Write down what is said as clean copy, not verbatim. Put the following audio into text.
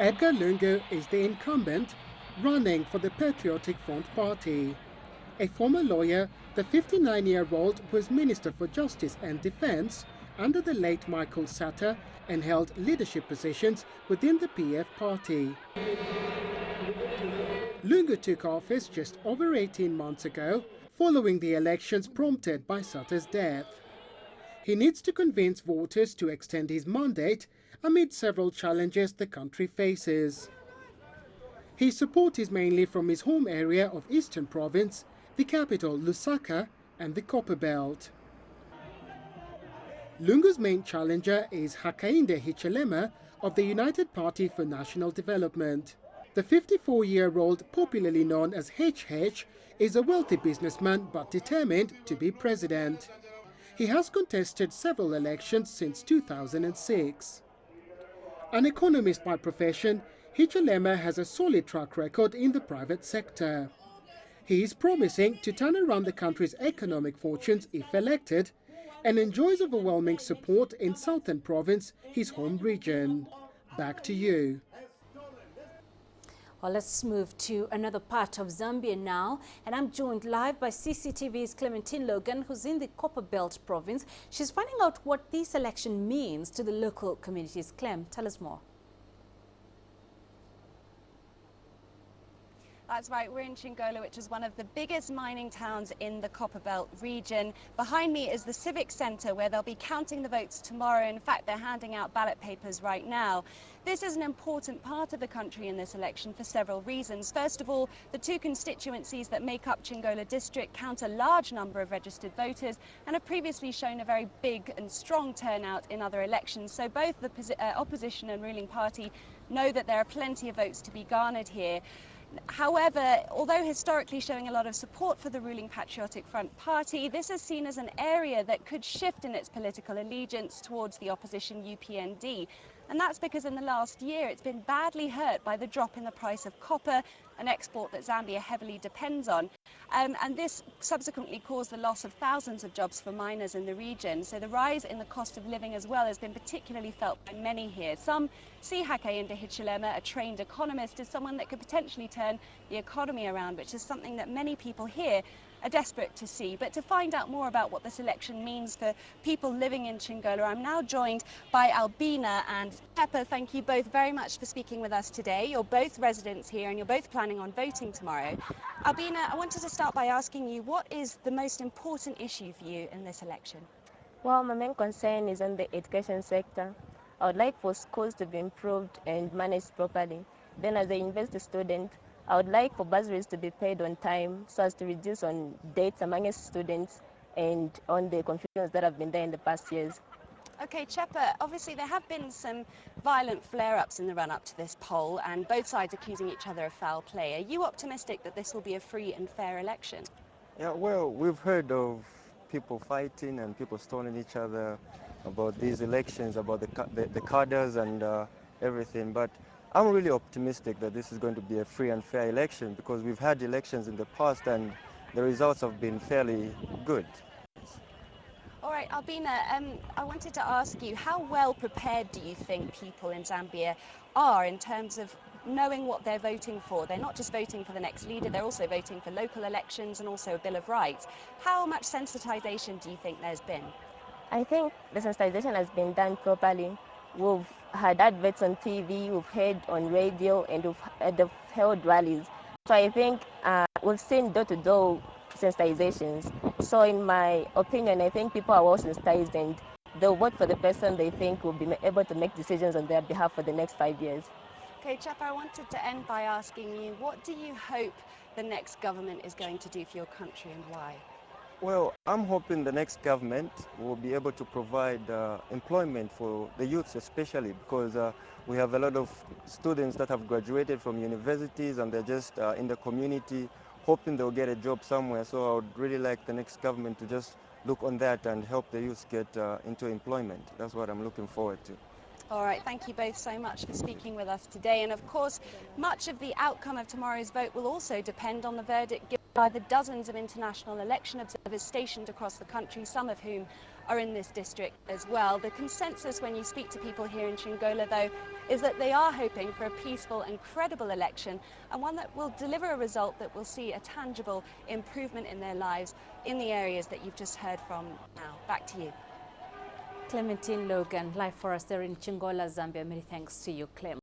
Edgar Lungu is the incumbent running for the Patriotic Front Party. A former lawyer, the 59-year-old was Minister for Justice and Defense under the late Michael Sata and held leadership positions within the PF party. Lungu took office just over 18 months ago, following the elections prompted by Sata's death. He needs to convince voters to extend his mandate amid several challenges the country faces. His support is mainly from his home area of Eastern Province, the capital Lusaka, and the Copperbelt. Lungu's main challenger is Hakainde Hichilema of the United Party for National Development. The 54-year-old, popularly known as HH, is a wealthy businessman but determined to be president. He has contested several elections since 2006. An economist by profession, Hichilema has a solid track record in the private sector. He is promising to turn around the country's economic fortunes if elected, and enjoys overwhelming support in Southern Province, his home region. Back to you. Well, let's move to another part of Zambia now, and I'm joined live by CCTV's Clementine Logan, who's in the Copperbelt province. She's finding out what this election means to the local communities. Clem, tell us more. That's right, we're in Chingola, which is one of the biggest mining towns in the Copperbelt region. Behind me is the Civic Centre, where they'll be counting the votes tomorrow. In fact, they're handing out ballot papers right now. This is an important part of the country in this election for several reasons. First of all, the two constituencies that make up Chingola district count a large number of registered voters and have previously shown a very big and strong turnout in other elections. So both the opposition and ruling party know that there are plenty of votes to be garnered here. However, although historically showing a lot of support for the ruling Patriotic Front Party, this is seen as an area that could shift in its political allegiance towards the opposition UPND. And that's because in the last year it's been badly hurt by the drop in the price of copper, an export that Zambia heavily depends on. And this subsequently caused the loss of thousands of jobs for miners in the region. So the rise in the cost of living as well has been particularly felt by many here. Some see Hakainde Hichilema, a trained economist, as someone that could potentially turn the economy around, which is something that many people here are desperate to see. But to find out more about what this election means for people living in Chingola, I'm now joined by Albina and Pepper. Thank you both very much for speaking with us today. You're both residents here and you're both planning on voting tomorrow. Albina, I wanted to start by asking you, what is the most important issue for you in this election? Well, my main concern is on the education sector. I would like for schools to be improved and managed properly. Then as a university student, I would like for bursaries to be paid on time so as to reduce on debts amongst students and on the confusions that have been there in the past years. Okay, Chepa, obviously there have been some violent flare-ups in the run-up to this poll and both sides accusing each other of foul play. Are you optimistic that this will be a free and fair election? Yeah, well, we've heard of people fighting and people stoning each other about these elections, about the cadres and everything, but I'm really optimistic that this is going to be a free and fair election because we've had elections in the past and the results have been fairly good. All right, Albina, I wanted to ask you, how well prepared do you think people in Zambia are in terms of knowing what they're voting for? They're not just voting for the next leader, they're also voting for local elections and also a Bill of Rights. How much sensitization do you think there's been? I think the sensitization has been done properly. We've had adverts on TV, we've heard on radio, and we've held rallies. So I think we've seen door-to-door sensitizations. So in my opinion, I think people are well sensitized and they'll vote for the person they think will be able to make decisions on their behalf for the next 5 years. Okay, Chepa, I wanted to end by asking you, what do you hope the next government is going to do for your country and why? Well, I'm hoping the next government will be able to provide employment for the youths especially because we have a lot of students that have graduated from universities and they're just in the community hoping they'll get a job somewhere. So I would really like the next government to just look on that and help the youth get into employment. That's what I'm looking forward to. All right, thank you both so much for speaking with us today. And of course, much of the outcome of tomorrow's vote will also depend on the verdict given by the dozens of international election observers stationed across the country, some of whom are in this district as well. The consensus when you speak to people here in Chingola, though, is that they are hoping for a peaceful and credible election, and one that will deliver a result that will see a tangible improvement in their lives in the areas that you've just heard from now. Back to you. Clementine Logan, live for us there in Chingola, Zambia. Many thanks to you, Clem.